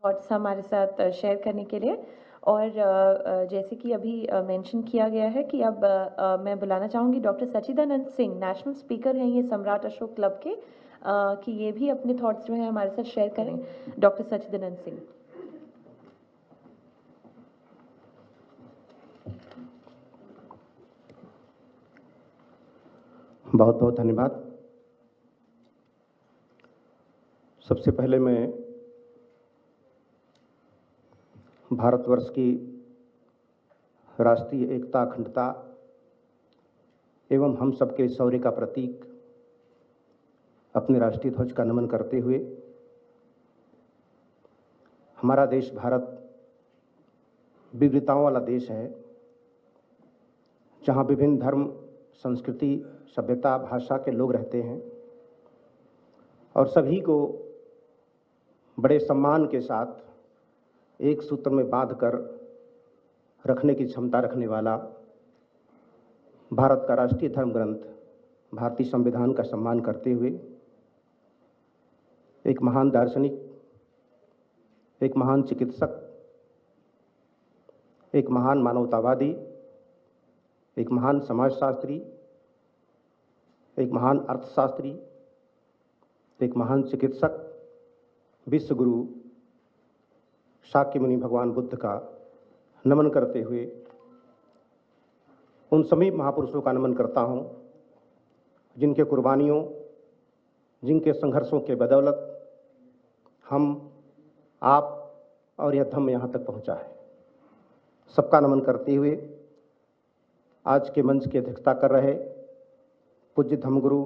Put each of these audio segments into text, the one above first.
Thoughts हमारे साथ share करने के लिए। और जैसे कि अभी मेंशन किया गया है कि अब मैं बुलाना चाहूँगी डॉक्टर सच्चिदानंद सिंह, नेशनल स्पीकर हैं ये सम्राट अशोक क्लब के, कि ये भी अपने थॉट्स जो हैं हमारे साथ शेयर करें। डॉक्टर सच्चिदानंद सिंह। बहुत बहुत धन्यवाद। सबसे पहले मैं भारतवर्ष की राष्ट्रीय एकता, अखंडता एवं हम सबके शौर्य का प्रतीक अपने राष्ट्रीय ध्वज का नमन करते हुए, हमारा देश भारत विविधताओं वाला देश है, जहाँ विभिन्न धर्म, संस्कृति, सभ्यता, भाषा के लोग रहते हैं और सभी को बड़े सम्मान के साथ एक सूत्र में बांधकर रखने की क्षमता रखने वाला भारत का राष्ट्रीय धर्म ग्रंथ भारतीय संविधान का सम्मान करते हुए एक महान दार्शनिक, एक महान चिकित्सक, एक महान मानवतावादी, एक महान समाजशास्त्री, एक महान अर्थशास्त्री, एक महान चिकित्सक, विश्व गुरु शाक्य मुनि भगवान बुद्ध का नमन करते हुए उन सभी महापुरुषों का नमन करता हूँ जिनके कुर्बानियों, जिनके संघर्षों के बदौलत हम, आप और यह धम्म यहाँ तक पहुँचा है। सबका नमन करते हुए आज के मंच की अध्यक्षता कर रहे पूज्य धम्मगुरु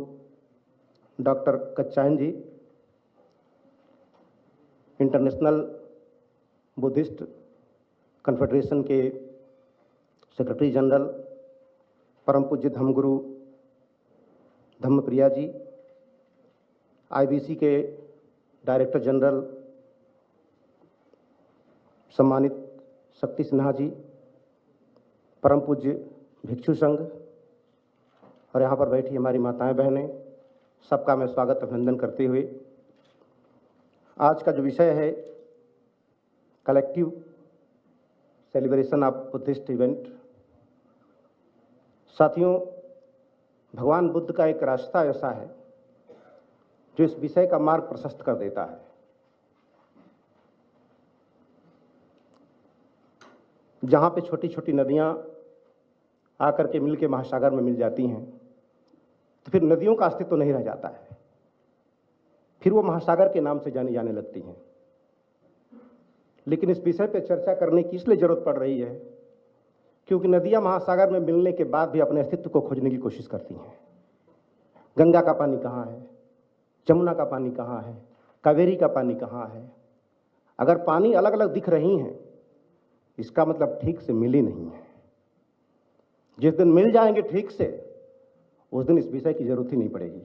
डॉक्टर कच्चायन जी, इंटरनेशनल बुद्धिस्ट कन्फेडरेशन के सेक्रेटरी जनरल, परम पूज्य धम्मगुरु धम्मप्रिया जी, आईबीसी के डायरेक्टर जनरल सम्मानित शक्ति सिन्हा जी, परम पूज्य भिक्षु संघ और यहाँ पर बैठी हमारी माताएं बहनें, सबका मैं स्वागत अभिनंदन करते हुए आज का जो विषय है collective celebration of Buddhist event. साथियों, भगवान बुद्ध का एक रास्ता ऐसा है जो इस विषय का मार्ग प्रशस्त कर देता है। जहाँ पे छोटी छोटी नदियाँ आकर के मिल के महासागर में मिल जाती हैं तो फिर नदियों का अस्तित्व तो नहीं रह जाता है, फिर वो महासागर के नाम से जानी जाने लगती हैं। लेकिन इस विषय पर चर्चा करने की इसलिए जरूरत पड़ रही है क्योंकि नदियाँ महासागर में मिलने के बाद भी अपने अस्तित्व को खोजने की कोशिश करती हैं। गंगा का पानी कहाँ है, जमुना का पानी कहाँ है, कावेरी का पानी कहाँ है। अगर पानी अलग अलग दिख रही हैं इसका मतलब ठीक से मिली नहीं है। जिस दिन मिल जाएंगे ठीक से उस दिन इस विषय की जरूरत ही नहीं पड़ेगी।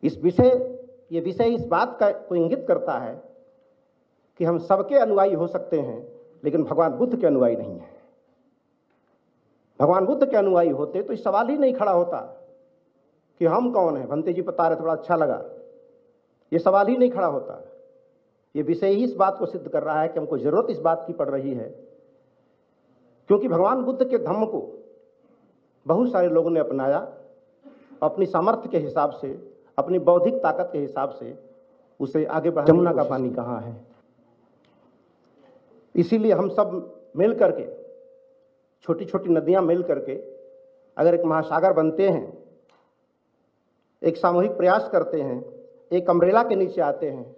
ये विषय इस बात का को इंगित करता है कि हम सबके अनुयायी हो सकते हैं लेकिन भगवान बुद्ध के अनुयायी नहीं है। भगवान बुद्ध के अनुयायी होते तो इस सवाल ही नहीं खड़ा होता कि हम कौन हैं। भंते जी बता रहे थे, बड़ा अच्छा लगा। ये सवाल ही नहीं खड़ा होता। ये विषय ही इस बात को सिद्ध कर रहा है कि हमको जरूरत इस बात की पड़ रही है क्योंकि भगवान बुद्ध के धम्म को बहुत सारे लोगों ने अपनाया, अपनी सामर्थ्य के हिसाब से, अपनी बौद्धिक ताकत के हिसाब से उसे आगे बढ़ाने। जमुना का पानी कहाँ है, इसीलिए हम सब मिल करके, छोटी छोटी नदियां मिल करके अगर एक महासागर बनते हैं, एक सामूहिक प्रयास करते हैं, एक अम्ब्रेला के नीचे आते हैं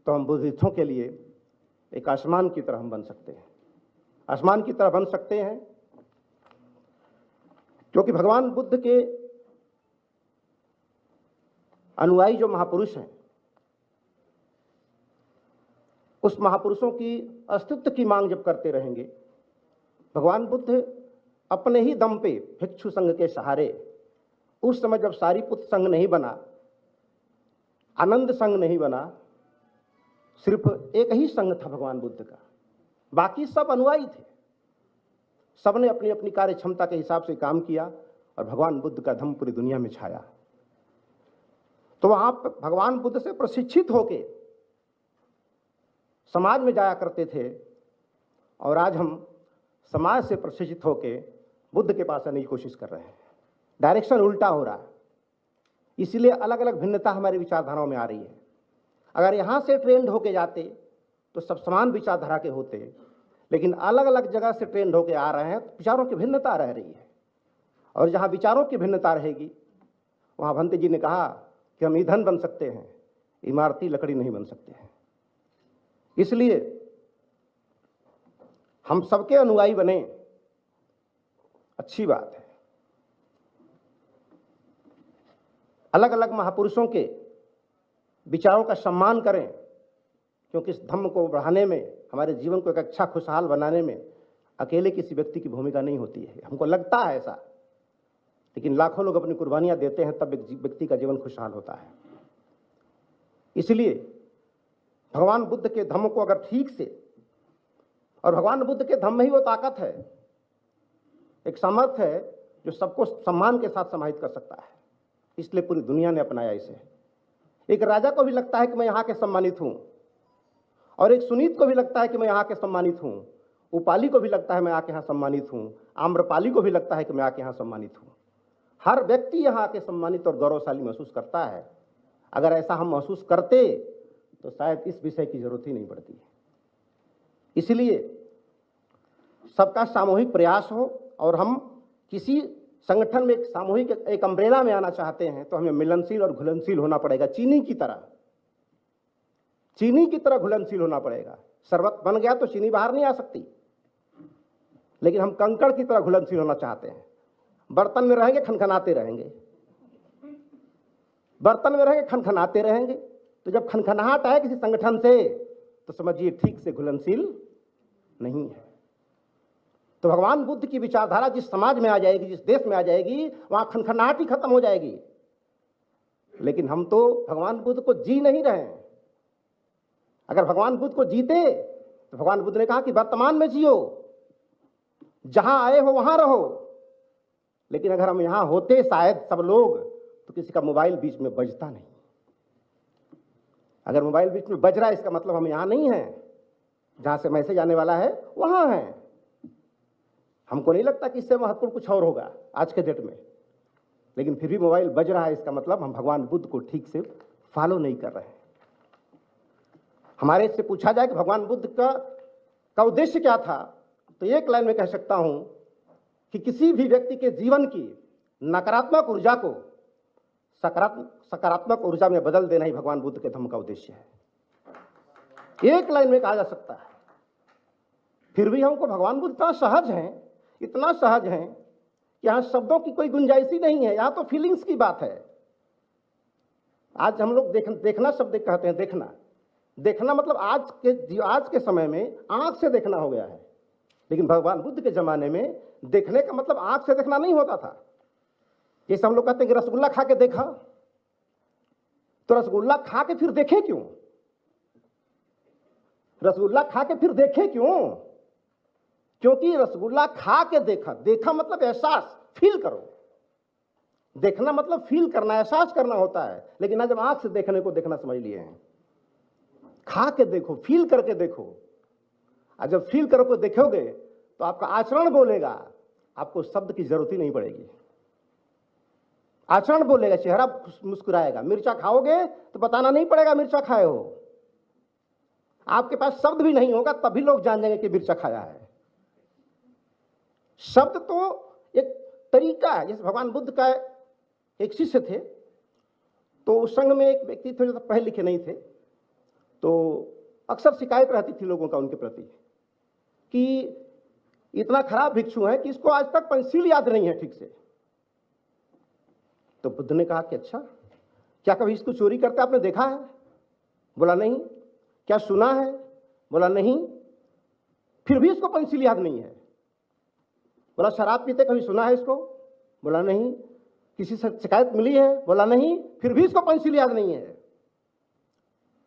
तो हम बुद्धिस्टों के लिए एक आसमान की तरह हम बन सकते हैं। आसमान की तरह बन सकते हैं क्योंकि भगवान बुद्ध के अनुयायी जो महापुरुष हैं, उस महापुरुषों की अस्तित्व की मांग जब करते रहेंगे, भगवान बुद्ध अपने ही दम पे भिक्षु संघ के सहारे, उस समय जब सारीपुत्र संघ नहीं बना, आनंद संघ नहीं बना, सिर्फ एक ही संघ था भगवान बुद्ध का, बाकी सब अनुयायी थे। सबने अपनी अपनी कार्य क्षमता के हिसाब से काम किया और भगवान बुद्ध का धम्म पूरी दुनिया में छाया। तो वहां भगवान बुद्ध से प्रशिक्षित होके समाज में जाया करते थे और आज हम समाज से प्रशिक्षित होकर बुद्ध के पास आने की कोशिश कर रहे हैं। डायरेक्शन उल्टा हो रहा है, इसलिए अलग अलग भिन्नता हमारी विचारधाराओं में आ रही है। अगर यहाँ से ट्रेंड होके जाते तो सब समान विचारधारा के होते, लेकिन अलग अलग जगह से ट्रेंड होके आ रहे हैं तो विचारों की भिन्नता रह रही है। और जहाँ विचारों की भिन्नता रहेगी वहाँ भंते जी ने कहा कि हम ईंधन बन सकते हैं, इमारती लकड़ी नहीं बन सकते हैं। इसलिए हम सबके अनुयायी बने, अच्छी बात है। अलग अलग महापुरुषों के विचारों का सम्मान करें, क्योंकि इस धम्म को बढ़ाने में, हमारे जीवन को एक अच्छा खुशहाल बनाने में अकेले किसी व्यक्ति की भूमिका नहीं होती है। हमको लगता है ऐसा, लेकिन लाखों लोग अपनी कुर्बानियां देते हैं, तब एक व्यक्ति का जीवन खुशहाल होता है। इसलिए भगवान बुद्ध के धम्म को अगर ठीक से, और भगवान बुद्ध के धम्म में ही वो ताकत है, एक सामर्थ्य है जो सबको सम्मान के साथ समाहित कर सकता है। इसलिए पूरी दुनिया ने अपनाया इसे। एक राजा को भी लगता है कि मैं यहाँ के सम्मानित हूँ, और एक सुनीत को भी लगता है कि मैं यहाँ के सम्मानित हूँ, उपाली को भी लगता है मैं आके यहाँ सम्मानित हूँ, आम्रपाली को भी लगता है कि मैं आके यहाँ सम्मानित हूँ। हर व्यक्ति यहाँ आके सम्मानित और गौरवशाली महसूस करता है। अगर ऐसा हम महसूस करते तो शायद इस विषय की जरूरत ही नहीं पड़ती। इसलिए सबका सामूहिक प्रयास हो, और हम किसी संगठन में एक सामूहिक एक अम्ब्रेला में आना चाहते हैं तो हमें मिलनशील और घुलनशील होना पड़ेगा। चीनी की तरह घुलनशील होना पड़ेगा। शरबत बन गया तो चीनी बाहर नहीं आ सकती, लेकिन हम कंकड़ की तरह घुलनशील होना चाहते हैं। बर्तन में रहेंगे, खनखनाते रहेंगे, बर्तन में रहेंगे, खनखनाते रहेंगे। तो जब खनखनाहट आए किसी संगठन से तो समझिए ठीक से घुलनशील नहीं है। तो भगवान बुद्ध की विचारधारा जिस समाज में आ जाएगी, जिस देश में आ जाएगी, वहां खनखनाहट ही खत्म हो जाएगी। लेकिन हम तो भगवान बुद्ध को जी नहीं रहे हैं। अगर भगवान बुद्ध को जीते तो भगवान बुद्ध ने कहा कि वर्तमान में जियो, जहां आए हो वहां रहो। लेकिन अगर हम यहां होते शायद सब लोग, तो किसी का मोबाइल बीच में बजता नहीं। अगर मोबाइल बीच में बज रहा है इसका मतलब हम यहां नहीं हैं, जहां से मैसेज आने वाला है वहां हैं। हमको नहीं लगता कि इससे महत्वपूर्ण कुछ और होगा आज के डेट में, लेकिन फिर भी मोबाइल बज रहा है, इसका मतलब हम भगवान बुद्ध को ठीक से फॉलो नहीं कर रहे हैं। हमारे से पूछा जाए कि भगवान बुद्ध का उद्देश्य क्या था, तो एक लाइन में कह सकता हूं कि किसी भी व्यक्ति के जीवन की नकारात्मक ऊर्जा को सकारात्मक ऊर्जा में बदल देना ही भगवान बुद्ध के धम्म का उद्देश्य है। एक लाइन में कहा जा सकता है। फिर भी हमको भगवान बुद्ध इतना सहज हैं कि यहाँ शब्दों की कोई गुंजाइश ही नहीं है। यहाँ तो फीलिंग्स की बात है। आज हम लोग देखना शब्द कहते हैं। देखना मतलब आज के समय में आंख से देखना हो गया है, लेकिन भगवान बुद्ध के जमाने में देखने का मतलब आंख से देखना नहीं होता था। जैसे हम लोग कहते हैं कि रसगुल्ला खा के देखा, तो रसगुल्ला खा के फिर देखे क्यों? रसगुल्ला खा के फिर देखे क्यों? क्योंकि रसगुल्ला खा के देखा मतलब एहसास, फील करो। देखना मतलब फील करना, एहसास करना होता है। लेकिन आज जब आंख से देखने को देखना समझ लिए हैं। खा के देखो, फील करके देखो। और जब फील करके देखोगे तो आपका आचरण बोलेगा, आपको शब्द की जरूरत ही नहीं पड़ेगी। आचरण बोलेगा, चेहरा मुस्कुराएगा। मिर्चा खाओगे तो बताना नहीं पड़ेगा मिर्चा खाए हो। आपके पास शब्द भी नहीं होगा, तभी लोग जान जाएंगे कि मिर्चा खाया है। शब्द तो एक तरीका है। जैसे भगवान बुद्ध का एक शिष्य थे, तो उस संघ में एक व्यक्ति थे जो पढ़े लिखे नहीं थे, तो अक्सर शिकायत रहती थी लोगों का उनके प्रति कि इतना खराब भिक्षु है कि इसको आज तक पंचशील याद नहीं है ठीक से। तो बुद्ध ने कहा कि अच्छा, क्या कभी इसको चोरी करते आपने देखा है? बोला नहीं। क्या सुना है? बोला नहीं। फिर भी इसको पंचशील याद नहीं है। बोला शराब पीते कभी सुना है इसको? बोला नहीं। किसी से शिकायत मिली है? बोला नहीं। फिर भी इसको पंचशील याद नहीं है।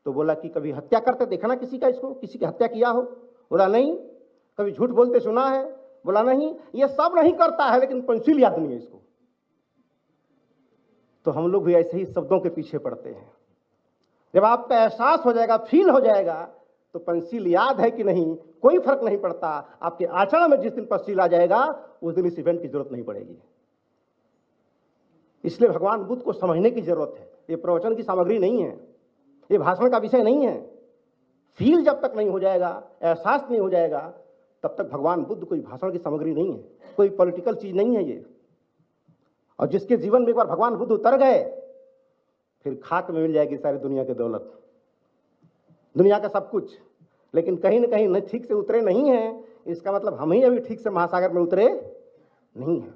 तो बोला कि कभी हत्या करते देखा ना किसी का, इसको किसी की हत्या किया हो? बोला नहीं। कभी झूठ बोलते सुना है? बोला नहीं। ये सब नहीं करता है, लेकिन पंचशील याद नहीं है इसको। तो हम लोग भी ऐसे ही शब्दों के पीछे पड़ते हैं। जब आपका एहसास हो जाएगा, फील हो जाएगा, तो पंचशील याद है कि नहीं कोई फर्क नहीं पड़ता। आपके आचरण में जिस दिन पंचशील आ जाएगा उस दिन इस इवेंट की जरूरत नहीं पड़ेगी। इसलिए भगवान बुद्ध को समझने की जरूरत है। ये प्रवचन की सामग्री नहीं है, ये भाषण का विषय नहीं है। फील जब तक नहीं हो जाएगा, एहसास नहीं हो जाएगा, तब तक भगवान बुद्ध कोई भाषण की सामग्री नहीं है, कोई पॉलिटिकल चीज नहीं है ये। और जिसके जीवन में एक बार भगवान बुद्ध उतर गए फिर खाक में मिल जाएगी सारी दुनिया की दौलत, दुनिया का सब कुछ। लेकिन कहीं ना कहीं न ठीक से उतरे नहीं है, इसका मतलब हम ही अभी ठीक से महासागर में उतरे नहीं है।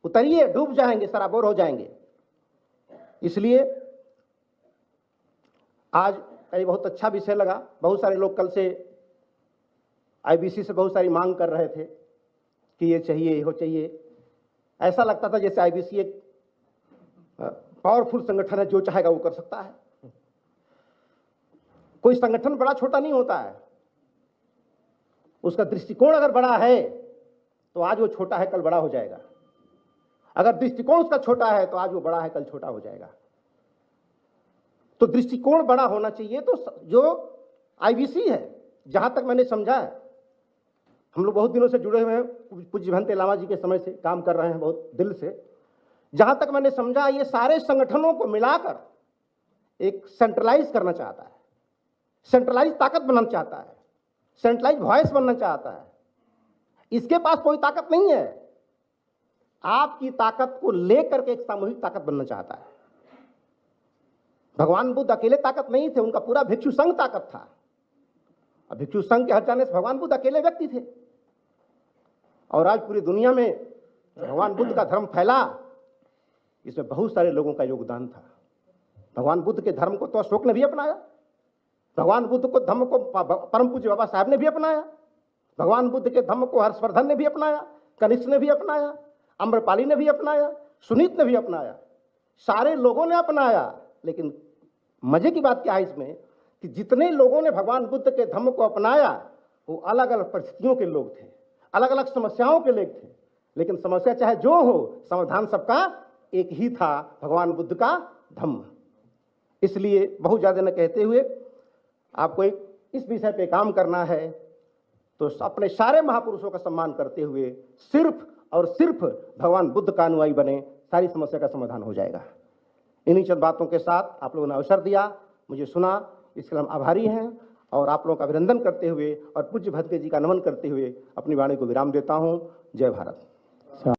उतरिए, डूब जाएंगे, सराबोर हो जाएंगे। इसलिए आज ये बहुत अच्छा विषय लगा। बहुत सारे लोग कल से आईबीसी से बहुत सारी मांग कर रहे थे कि ये चाहिए, ये हो चाहिए। ऐसा लगता था जैसे आईबीसी एक पावरफुल संगठन है, जो चाहेगा वो कर सकता है। कोई संगठन बड़ा छोटा नहीं होता है, उसका दृष्टिकोण अगर बड़ा है तो आज वो छोटा है, कल बड़ा हो जाएगा। अगर दृष्टिकोण उसका छोटा है तो आज वो बड़ा है, कल छोटा हो जाएगा। तो दृष्टिकोण बड़ा होना चाहिए। तो जो आईबीसी है, जहां तक मैंने समझा है, हम लोग बहुत दिनों से जुड़े हुए हैं, पूज्य भंते लामा जी के समय से काम कर रहे हैं बहुत दिल से। जहां तक मैंने समझा, ये सारे संगठनों को मिलाकर एक सेंट्रलाइज करना चाहता है, सेंट्रलाइज ताकत बनाना चाहता है, सेंट्रलाइज वॉइस बनना चाहता है। इसके पास कोई ताकत नहीं है, आपकी ताकत को लेकर के एक सामूहिक ताकत बनना चाहता है। भगवान बुद्ध अकेले ताकत नहीं थे, उनका पूरा भिक्षु संघ ताकत था। अब भिक्षु संघ के हट जाने से भगवान बुद्ध अकेले व्यक्ति थे, और आज पूरी दुनिया में भगवान बुद्ध का धर्म फैला, इसमें बहुत सारे लोगों का योगदान था। भगवान बुद्ध के धर्म को तो अशोक ने भी अपनाया, भगवान बुद्ध को धर्म को परम पूज्य बाबा साहब ने भी अपनाया, भगवान बुद्ध के धर्म को हर्षवर्धन ने भी अपनाया, कनिष्क ने भी अपनाया, अम्रपाली ने भी अपनाया, सुनीत ने भी अपनाया, सारे लोगों ने अपनाया। लेकिन मजे की बात क्या है इसमें कि जितने लोगों ने भगवान बुद्ध के धर्म को अपनाया वो अलग अलग परिस्थितियों के लोग थे, अलग अलग समस्याओं के लोग थे। लेकिन समस्या चाहे जो हो, समाधान सबका एक ही था, भगवान बुद्ध का धम्म। इसलिए बहुत ज्यादा न कहते हुए आपको इस विषय पे काम करना है, तो अपने सारे महापुरुषों का सम्मान करते हुए सिर्फ और सिर्फ भगवान बुद्ध का अनुयायी बने, सारी समस्या का समाधान हो जाएगा। इन्हीं चंद बातों के साथ आप लोगों ने अवसर दिया, मुझे सुना, इसके लिए हम आभारी हैं। और आप लोगों का अभिनंदन करते हुए और पूज्य भंते जी का नमन करते हुए अपनी वाणी को विराम देता हूँ। जय भारत।